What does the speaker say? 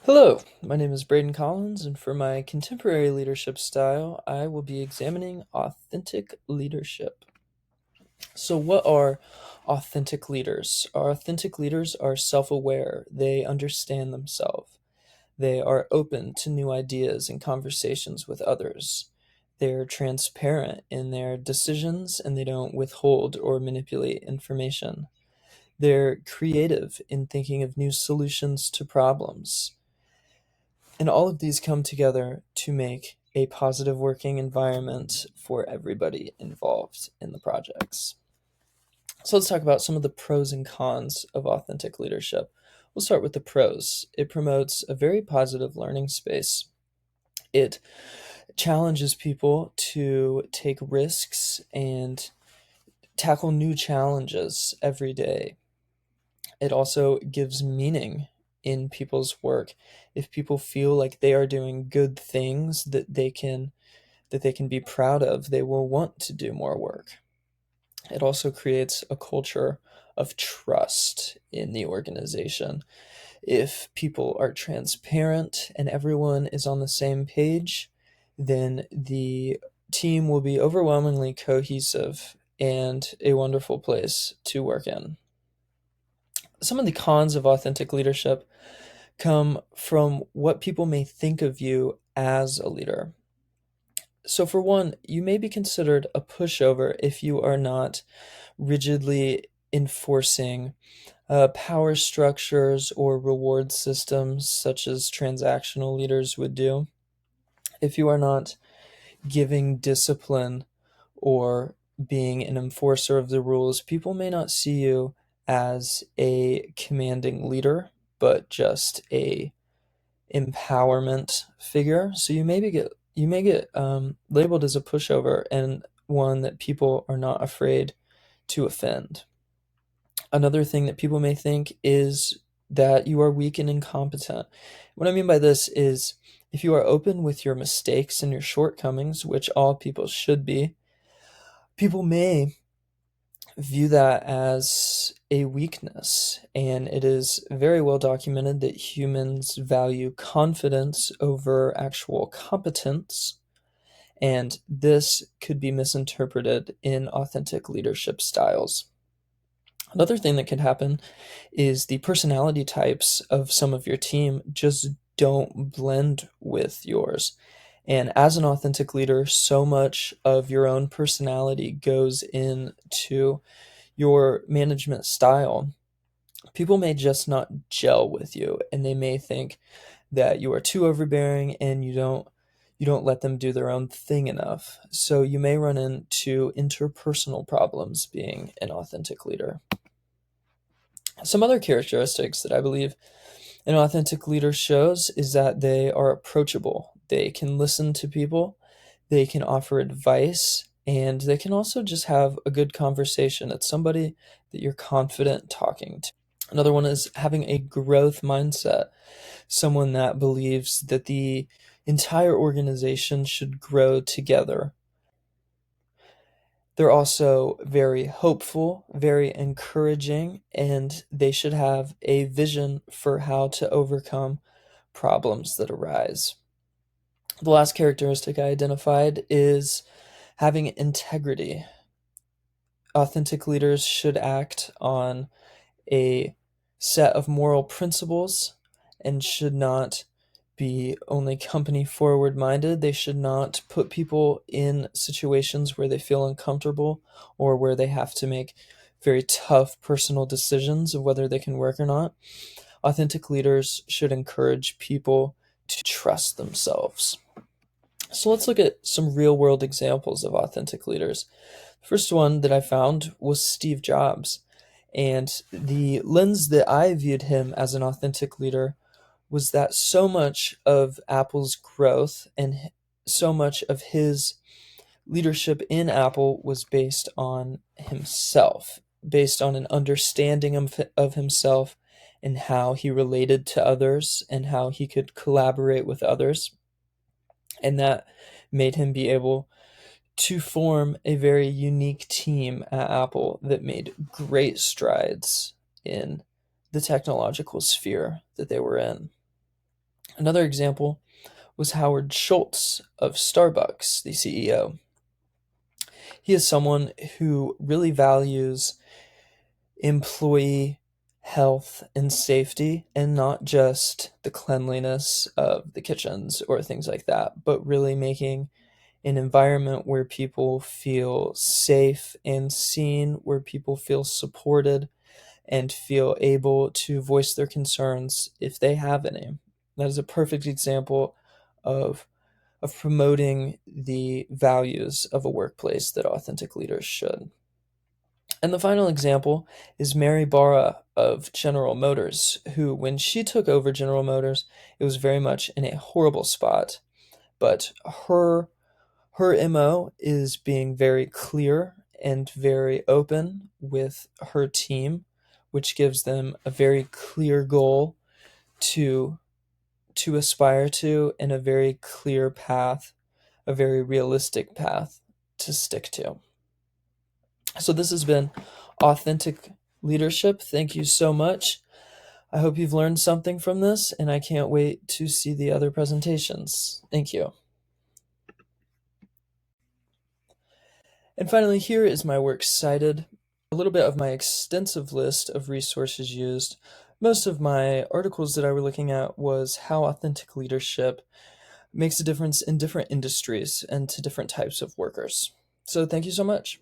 Hello, my name is Braden Collins, and for my contemporary leadership style, I will be examining authentic leadership. So, what are authentic leaders? Authentic leaders are self aware, they understand themselves, they are open to new ideas and conversations with others. They're transparent in their decisions and they don't withhold or manipulate information. They're creative in thinking of new solutions to problems. And all of these come together to make a positive working environment for everybody involved in the projects. So let's talk about some of the pros and cons of authentic leadership. We'll start with the pros. It promotes a very positive learning space. It challenges people to take risks and tackle new challenges every day. It also gives meaning in people's work. If people feel like they are doing good things that they can be proud of, they will want to do more work. It also creates a culture of trust in the organization. If people are transparent and everyone is on the same page, then the team will be overwhelmingly cohesive and a wonderful place to work in. Some of the cons of authentic leadership come from what people may think of you as a leader. So, for one, you may be considered a pushover if you are not rigidly enforcing power structures or reward systems such as transactional leaders would do. If you are not giving discipline or being an enforcer of the rules, people may not see you as a commanding leader, but just a empowerment figure. So you may get labeled as a pushover and one that people are not afraid to offend. Another thing that people may think is that you are weak and incompetent. What I mean by this is if you are open with your mistakes and your shortcomings, which all people should be, people may view that as a weakness. And it is very well documented that humans value confidence over actual competence. And this could be misinterpreted in authentic leadership styles. Another thing that could happen is the personality types of some of your team just don't blend with yours. And as an authentic leader, so much of your own personality goes into your management style. People may just not gel with you and they may think that you are too overbearing and you don't let them do their own thing enough. So you may run into interpersonal problems being an authentic leader. Some other characteristics that I believe an authentic leader shows is that they are approachable. They can listen to people, they can offer advice, and they can also just have a good conversation. It's somebody that you're confident talking to. Another one is having a growth mindset, someone that believes that the entire organization should grow together. They're also very hopeful, very encouraging, and they should have a vision for how to overcome problems that arise. The last characteristic I identified is having integrity. Authentic leaders should act on a set of moral principles and should not be only company forward minded. They should not put people in situations where they feel uncomfortable or where they have to make very tough personal decisions of whether they can work or not. Authentic leaders should encourage people to trust themselves. So let's look at some real world examples of authentic leaders. The first one that I found was Steve Jobs. And the lens that I viewed him as an authentic leader was that so much of Apple's growth and so much of his leadership in Apple was based on himself, based on an understanding of himself and how he related to others and how he could collaborate with others. And that made him be able to form a very unique team at Apple that made great strides in the technological sphere that they were in. Another example was Howard Schultz of Starbucks, the CEO. He is someone who really values employee health and safety, and not just the cleanliness of the kitchens or things like that, but really making an environment where people feel safe and seen, where people feel supported and feel able to voice their concerns if they have any. That is a perfect example of promoting the values of a workplace that authentic leaders should. And the final example is Mary Barra of General Motors, who, when she took over General Motors, it was very much in a horrible spot. But her MO is being very clear and very open with her team, which gives them a very clear goal to aspire to, and a very clear path, a very realistic path to stick to. So this has been Authentic Leadership. Thank you so much. I hope you've learned something from this, and I can't wait to see the other presentations. Thank you. And finally, here is my works cited, a little bit of my extensive list of resources used. Most of my articles that I were looking at was how authentic leadership makes a difference in different industries and to different types of workers. So thank you so much.